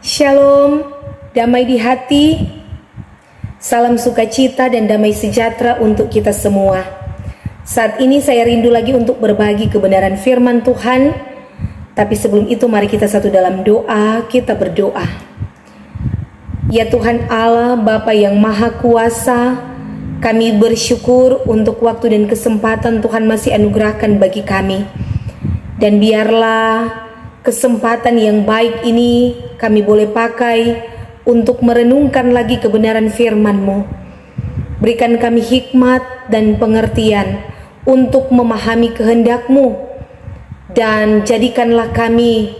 Shalom, damai di hati, salam sukacita dan damai sejahtera untuk kita semua. Saat ini saya rindu lagi untuk berbagi kebenaran firman Tuhan. Tapi sebelum itu mari kita satu dalam doa, kita berdoa. Ya Tuhan Allah, Bapa yang Maha Kuasa, kami bersyukur untuk waktu dan kesempatan Tuhan masih anugerahkan bagi kami. Dan biarlah kesempatan yang baik ini kami boleh pakai untuk merenungkan lagi kebenaran firman-Mu. Berikan kami hikmat dan pengertian untuk memahami kehendak-Mu, dan jadikanlah kami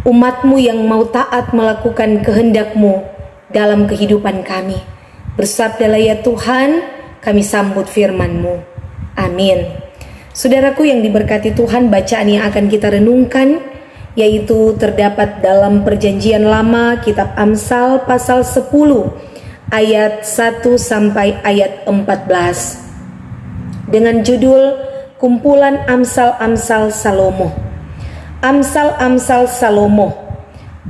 umat-Mu yang mau taat melakukan kehendak-Mu dalam kehidupan kami. Bersabdalah ya Tuhan, kami sambut firman-Mu. Amin. Saudaraku yang diberkati Tuhan, bacaan yang akan kita renungkan yaitu terdapat dalam Perjanjian Lama, kitab Amsal pasal 10 ayat 1 sampai ayat 14 dengan judul Kumpulan Amsal-Amsal Salomo. Amsal-amsal Salomo.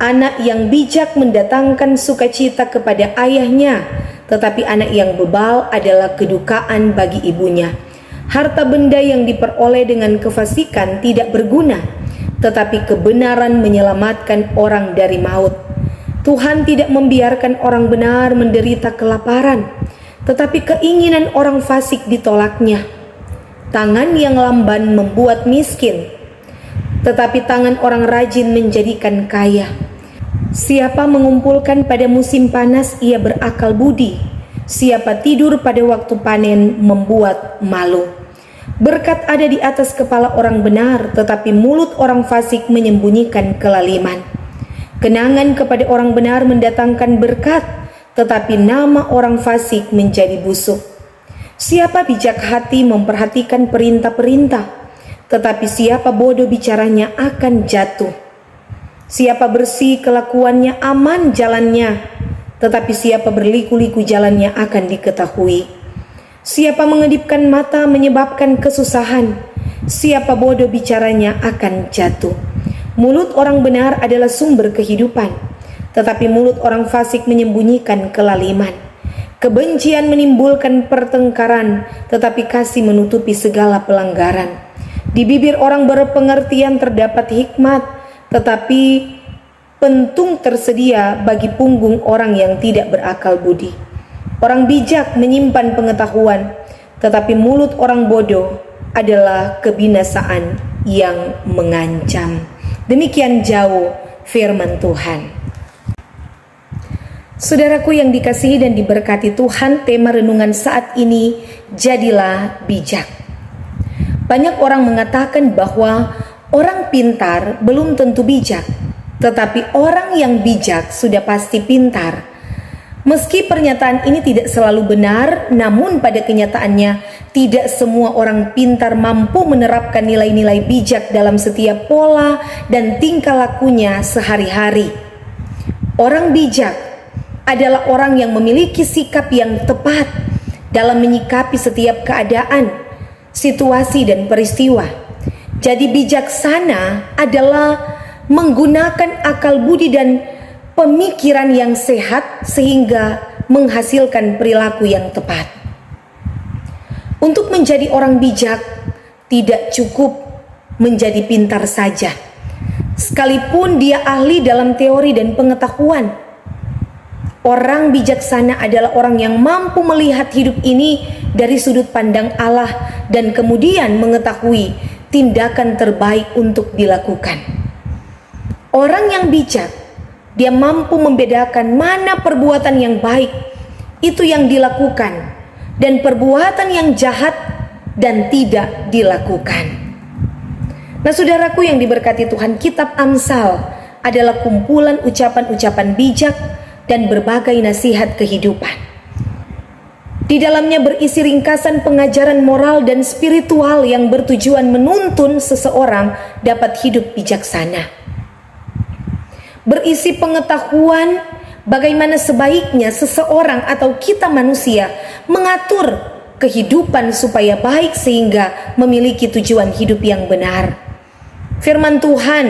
Anak yang bijak mendatangkan sukacita kepada ayahnya, tetapi anak yang bebal adalah kedukaan bagi ibunya. Harta benda yang diperoleh dengan kefasikan tidak berguna, tetapi kebenaran menyelamatkan orang dari maut. Tuhan tidak membiarkan orang benar menderita kelaparan, tetapi keinginan orang fasik ditolaknya. Tangan yang lamban membuat miskin, tetapi tangan orang rajin menjadikan kaya. Siapa mengumpulkan pada musim panas, ia berakal budi. Siapa tidur pada waktu panen, membuat malu. Berkat ada di atas kepala orang benar, tetapi mulut orang fasik menyembunyikan kelaliman. Kenangan kepada orang benar mendatangkan berkat, tetapi nama orang fasik menjadi busuk. Siapa bijak hati memperhatikan perintah-perintah, tetapi siapa bodoh bicaranya akan jatuh. Siapa bersih kelakuannya aman jalannya, tetapi siapa berliku-liku jalannya akan diketahui. Siapa mengedipkan mata menyebabkan kesusahan, siapa bodoh bicaranya akan jatuh. Mulut orang benar adalah sumber kehidupan, tetapi mulut orang fasik menyembunyikan kelaliman. Kebencian menimbulkan pertengkaran, tetapi kasih menutupi segala pelanggaran. Di bibir orang berpengertian terdapat hikmat, tetapi pentung tersedia bagi punggung orang yang tidak berakal budi. Orang bijak menyimpan pengetahuan, tetapi mulut orang bodoh adalah kebinasaan yang mengancam. Demikian jauh firman Tuhan. Saudaraku yang dikasihi dan diberkati Tuhan, tema renungan saat ini, jadilah bijak. Banyak orang mengatakan bahwa orang pintar belum tentu bijak, tetapi orang yang bijak sudah pasti pintar. Meski pernyataan ini tidak selalu benar, namun pada kenyataannya tidak semua orang pintar mampu menerapkan nilai-nilai bijak dalam setiap pola dan tingkah lakunya sehari-hari. Orang bijak adalah orang yang memiliki sikap yang tepat dalam menyikapi setiap keadaan, situasi, dan peristiwa. Jadi bijaksana adalah menggunakan akal budi dan pemikiran yang sehat sehingga menghasilkan perilaku yang tepat. Untuk menjadi orang bijak tidak cukup menjadi pintar saja, sekalipun dia ahli dalam teori dan pengetahuan. Orang bijaksana adalah orang yang mampu melihat hidup ini dari sudut pandang Allah dan kemudian mengetahui tindakan terbaik untuk dilakukan. Orang yang bijak, dia mampu membedakan mana perbuatan yang baik itu yang dilakukan dan perbuatan yang jahat dan tidak dilakukan. Nah, saudaraku yang diberkati Tuhan, kitab Amsal adalah kumpulan ucapan-ucapan bijak dan berbagai nasihat kehidupan. Di dalamnya berisi ringkasan pengajaran moral dan spiritual yang bertujuan menuntun seseorang dapat hidup bijaksana. Berisi pengetahuan bagaimana sebaiknya seseorang atau kita manusia mengatur kehidupan supaya baik sehingga memiliki tujuan hidup yang benar. Firman Tuhan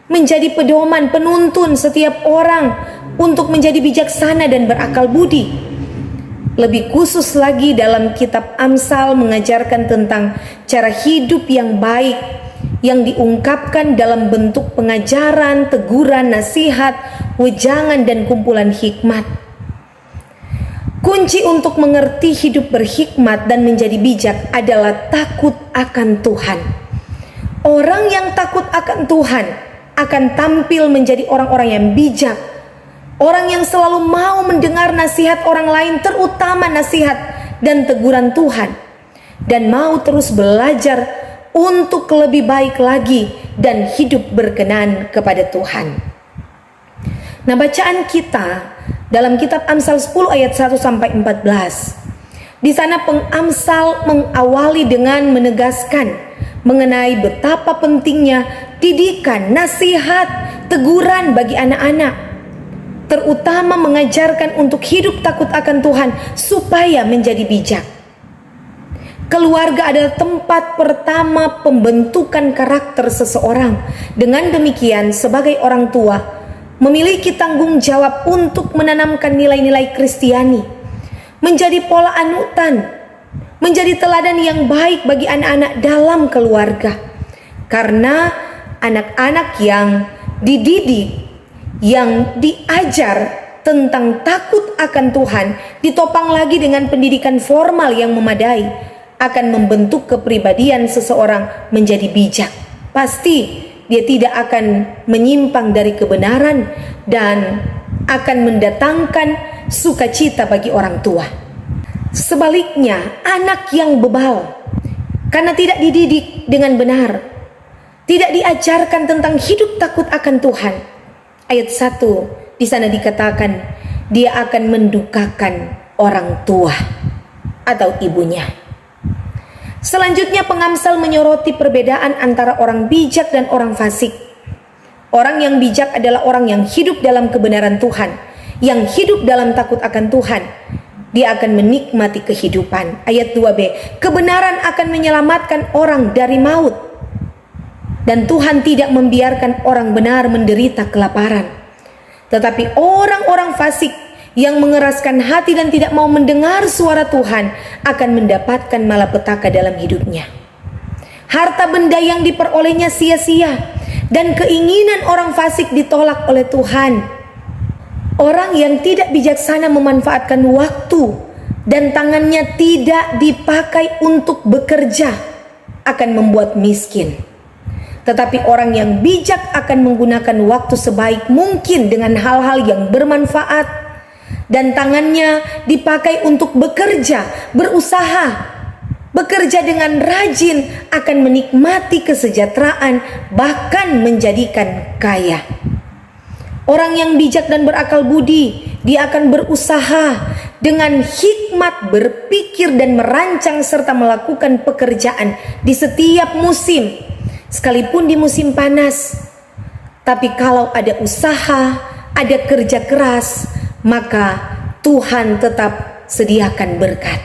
menjadi pedoman, penuntun setiap orang untuk menjadi bijaksana dan berakal budi. Lebih khusus lagi dalam kitab Amsal mengajarkan tentang cara hidup yang baik yang diungkapkan dalam bentuk pengajaran, teguran, nasihat, wejangan, dan kumpulan hikmat. Kunci untuk mengerti hidup berhikmat dan menjadi bijak adalah takut akan Tuhan. Orang yang takut akan Tuhan akan tampil menjadi orang-orang yang bijak, orang yang selalu mau mendengar nasihat orang lain, terutama nasihat dan teguran Tuhan, dan mau terus belajar untuk lebih baik lagi dan hidup berkenan kepada Tuhan. Nah, bacaan kita dalam kitab Amsal 10 ayat 1 sampai 14. Di sana pengamsal mengawali dengan menegaskan mengenai betapa pentingnya didikan, nasihat, teguran bagi anak-anak, terutama mengajarkan untuk hidup takut akan Tuhan supaya menjadi bijak. Keluarga adalah tempat pertama pembentukan karakter seseorang. Dengan demikian, sebagai orang tua memiliki tanggung jawab untuk menanamkan nilai-nilai Kristiani, menjadi pola anutan, menjadi teladan yang baik bagi anak-anak dalam keluarga. Karena anak-anak yang dididik, yang diajar tentang takut akan Tuhan, ditopang lagi dengan pendidikan formal yang memadai, akan membentuk kepribadian seseorang menjadi bijak. Pasti dia tidak akan menyimpang dari kebenaran dan akan mendatangkan sukacita bagi orang tua. Sebaliknya, anak yang bebal karena tidak dididik dengan benar, tidak diajarkan tentang hidup takut akan Tuhan. Ayat 1 di sana dikatakan dia akan mendukakan orang tua atau ibunya. Selanjutnya pengamsal menyoroti perbedaan antara orang bijak dan orang fasik. Orang yang bijak adalah orang yang hidup dalam kebenaran Tuhan, yang hidup dalam takut akan Tuhan. Dia akan menikmati kehidupan. Ayat 2b, kebenaran akan menyelamatkan orang dari maut. Dan Tuhan tidak membiarkan orang benar menderita kelaparan. Tetapi orang-orang fasik yang mengeraskan hati dan tidak mau mendengar suara Tuhan akan mendapatkan malapetaka dalam hidupnya. Harta benda yang diperolehnya sia-sia dan keinginan orang fasik ditolak oleh Tuhan. Orang yang tidak bijaksana memanfaatkan waktu dan tangannya tidak dipakai untuk bekerja akan membuat miskin. Tetapi orang yang bijak akan menggunakan waktu sebaik mungkin dengan hal-hal yang bermanfaat, dan tangannya dipakai untuk bekerja, berusaha, bekerja dengan rajin, akan menikmati kesejahteraan, bahkan menjadikan kaya. Orang yang bijak dan berakal budi, dia akan berusaha dengan hikmat berpikir dan merancang serta melakukan pekerjaan di setiap musim, sekalipun di musim panas. Tapi kalau ada usaha, ada kerja keras, maka Tuhan tetap sediakan berkat.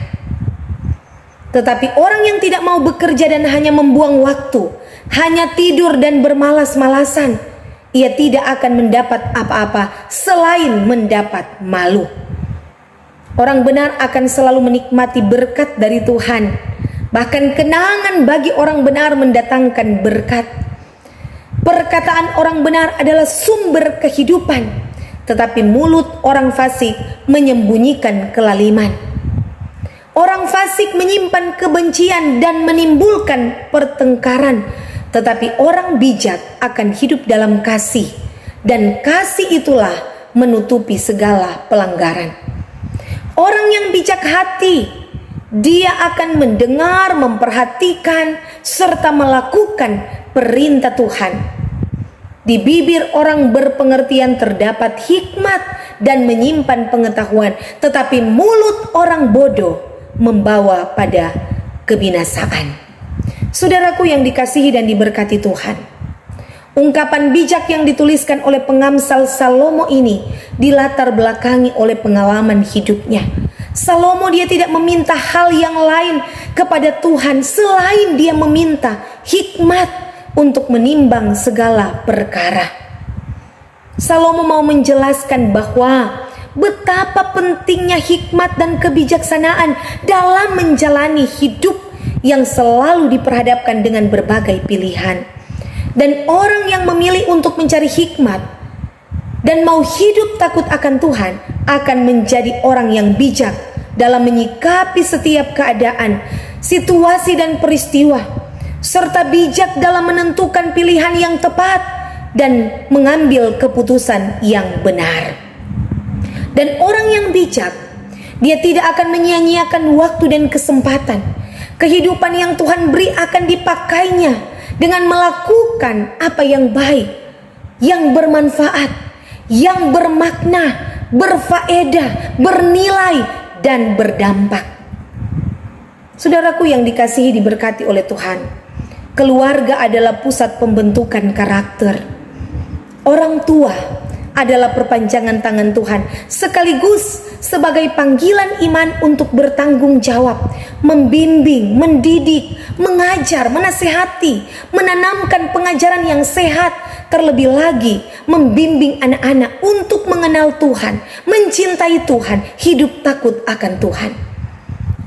Tetapi orang yang tidak mau bekerja dan hanya membuang waktu, hanya tidur dan bermalas-malasan, ia tidak akan mendapat apa-apa selain mendapat malu. Orang benar akan selalu menikmati berkat dari Tuhan. Bahkan kenangan bagi orang benar mendatangkan berkat. Perkataan orang benar adalah sumber kehidupan. Tetapi mulut orang fasik menyembunyikan kelaliman. Orang fasik menyimpan kebencian dan menimbulkan pertengkaran. Tetapi orang bijak akan hidup dalam kasih, dan kasih itulah menutupi segala pelanggaran. Orang yang bijak hati, dia akan mendengar, memperhatikan, serta melakukan perintah Tuhan. Di bibir orang berpengertian terdapat hikmat dan menyimpan pengetahuan, tetapi mulut orang bodoh membawa pada kebinasaan. Saudaraku yang dikasihi dan diberkati Tuhan, ungkapan bijak yang dituliskan oleh pengamsal Salomo ini dilatar belakangi oleh pengalaman hidupnya. Salomo dia tidak meminta hal yang lain kepada Tuhan selain dia meminta hikmat, untuk menimbang segala perkara. Salomo mau menjelaskan bahwa betapa pentingnya hikmat dan kebijaksanaan dalam menjalani hidup yang selalu diperhadapkan dengan berbagai pilihan. Dan orang yang memilih untuk mencari hikmat dan mau hidup takut akan Tuhan akan menjadi orang yang bijak dalam menyikapi setiap keadaan, situasi dan peristiwa, serta bijak dalam menentukan pilihan yang tepat dan mengambil keputusan yang benar. Dan orang yang bijak, dia tidak akan menyia-nyiakan waktu dan kesempatan. Kehidupan yang Tuhan beri akan dipakainya dengan melakukan apa yang baik, yang bermanfaat, yang bermakna, berfaedah, bernilai, dan berdampak. Saudaraku yang dikasihi, diberkati oleh Tuhan, keluarga adalah pusat pembentukan karakter. Orang tua adalah perpanjangan tangan Tuhan, sekaligus sebagai panggilan iman untuk bertanggung jawab, membimbing, mendidik, mengajar, menasihati, menanamkan pengajaran yang sehat, terlebih lagi membimbing anak-anak untuk mengenal Tuhan, mencintai Tuhan, hidup takut akan Tuhan.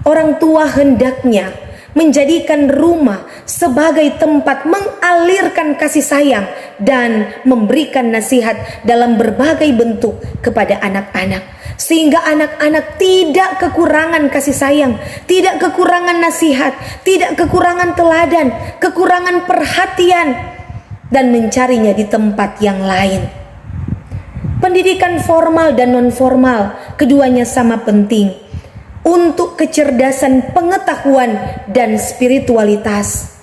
Orang tua hendaknya menjadikan rumah sebagai tempat mengalirkan kasih sayang dan memberikan nasihat dalam berbagai bentuk kepada anak-anak, sehingga anak-anak tidak kekurangan kasih sayang, tidak kekurangan nasihat, tidak kekurangan teladan, kekurangan perhatian, dan mencarinya di tempat yang lain. Pendidikan formal dan non-formal keduanya sama penting untuk kecerdasan pengetahuan dan spiritualitas.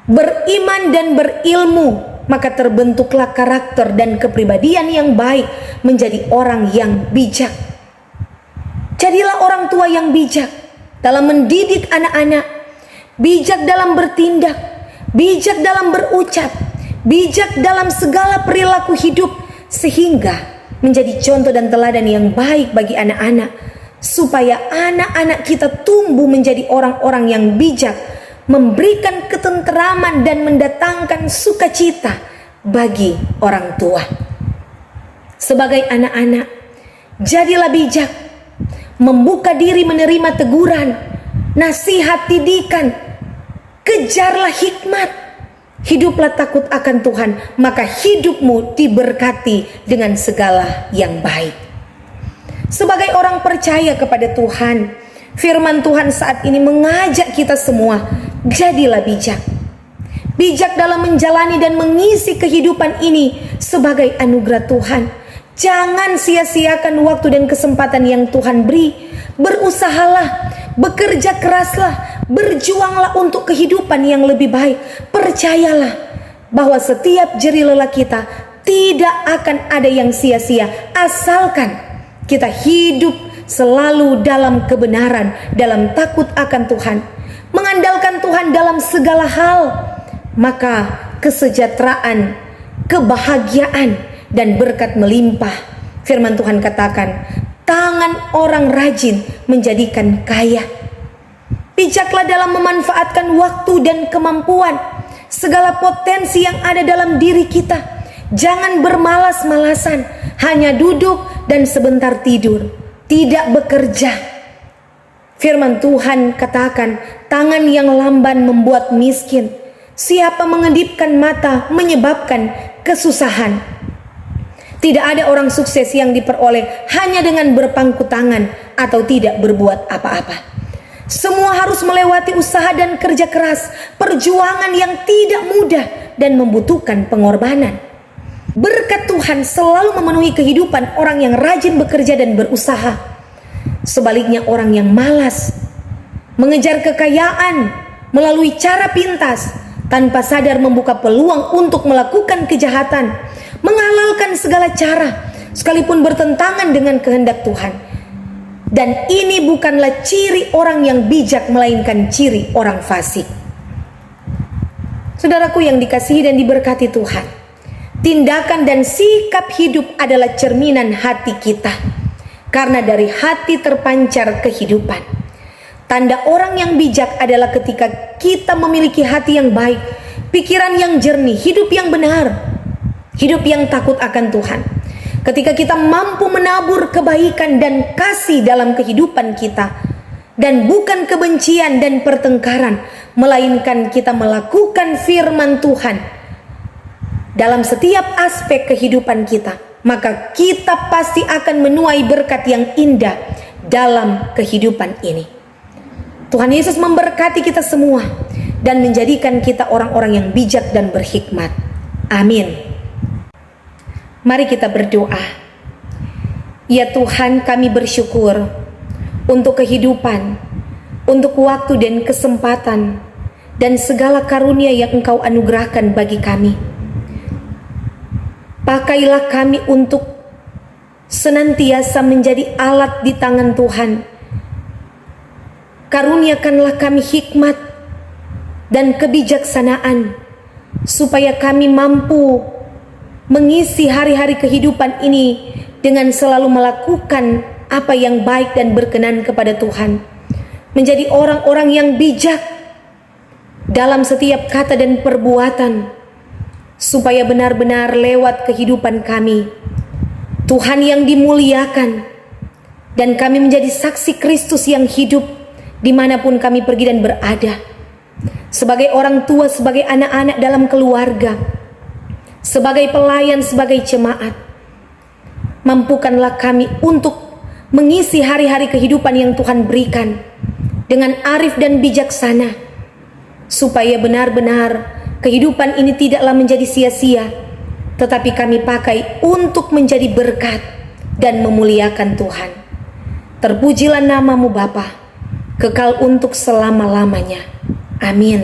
Beriman dan berilmu, maka terbentuklah karakter dan kepribadian yang baik menjadi orang yang bijak. Jadilah orang tua yang bijak dalam mendidik anak-anak, bijak dalam bertindak, bijak dalam berucap, bijak dalam segala perilaku hidup, sehingga menjadi contoh dan teladan yang baik bagi anak-anak, supaya anak-anak kita tumbuh menjadi orang-orang yang bijak, memberikan ketenteraman dan mendatangkan sukacita bagi orang tua. Sebagai anak-anak, jadilah bijak, membuka diri menerima teguran, nasihat, didikan, kejarlah hikmat, hiduplah takut akan Tuhan, maka hidupmu diberkati dengan segala yang baik. Sebagai orang percaya kepada Tuhan, firman Tuhan saat ini mengajak kita semua, jadilah bijak. Bijak dalam menjalani dan mengisi kehidupan ini sebagai anugerah Tuhan. Jangan sia-siakan waktu dan kesempatan yang Tuhan beri. Berusahalah, bekerja keraslah, berjuanglah untuk kehidupan yang lebih baik. Percayalah bahwa setiap jerih lelah kita tidak akan ada yang sia-sia, asalkan kita hidup selalu dalam kebenaran, dalam takut akan Tuhan, mengandalkan Tuhan dalam segala hal, maka kesejahteraan, kebahagiaan, dan berkat melimpah. Firman Tuhan katakan, tangan orang rajin menjadikan kaya. Bijaklah dalam memanfaatkan waktu dan kemampuan, segala potensi yang ada dalam diri kita. Jangan bermalas-malasan, hanya duduk dan sebentar tidur, tidak bekerja. Firman Tuhan katakan, tangan yang lamban membuat miskin, siapa mengedipkan mata menyebabkan kesusahan. Tidak ada orang sukses yang diperoleh hanya dengan berpangku tangan atau tidak berbuat apa-apa. Semua harus melewati usaha dan kerja keras, perjuangan yang tidak mudah dan membutuhkan pengorbanan. Berkat Tuhan selalu memenuhi kehidupan orang yang rajin bekerja dan berusaha. Sebaliknya orang yang malas, mengejar kekayaan melalui cara pintas, tanpa sadar membuka peluang untuk melakukan kejahatan, menghalalkan segala cara, sekalipun bertentangan dengan kehendak Tuhan. Dan ini bukanlah ciri orang yang bijak, melainkan ciri orang fasik. Saudaraku yang dikasihi dan diberkati Tuhan, tindakan dan sikap hidup adalah cerminan hati kita, karena dari hati terpancar kehidupan. Tanda orang yang bijak adalah ketika kita memiliki hati yang baik, pikiran yang jernih, hidup yang benar, hidup yang takut akan Tuhan. Ketika kita mampu menabur kebaikan dan kasih dalam kehidupan kita, dan bukan kebencian dan pertengkaran, melainkan kita melakukan firman Tuhan dalam setiap aspek kehidupan kita, maka kita pasti akan menuai berkat yang indah dalam kehidupan ini. Tuhan Yesus memberkati kita semua dan menjadikan kita orang-orang yang bijak dan berhikmat. Amin. Mari kita berdoa. Ya Tuhan, kami bersyukur untuk kehidupan, untuk waktu dan kesempatan, dan segala karunia yang Engkau anugerahkan bagi kami. Pakailah kami untuk senantiasa menjadi alat di tangan Tuhan. Karuniakanlah kami hikmat dan kebijaksanaan, supaya kami mampu mengisi hari-hari kehidupan ini dengan selalu melakukan apa yang baik dan berkenan kepada Tuhan, menjadi orang-orang yang bijak dalam setiap kata dan perbuatan, supaya benar-benar lewat kehidupan kami Tuhan yang dimuliakan, dan kami menjadi saksi Kristus yang hidup dimanapun kami pergi dan berada, sebagai orang tua, sebagai anak-anak dalam keluarga, sebagai pelayan, sebagai jemaat. Mampukanlah kami untuk mengisi hari-hari kehidupan yang Tuhan berikan dengan arif dan bijaksana, supaya benar-benar kehidupan ini tidaklah menjadi sia-sia, tetapi kami pakai untuk menjadi berkat dan memuliakan Tuhan. Terpujilah namamu Bapa, kekal untuk selama-lamanya. Amin.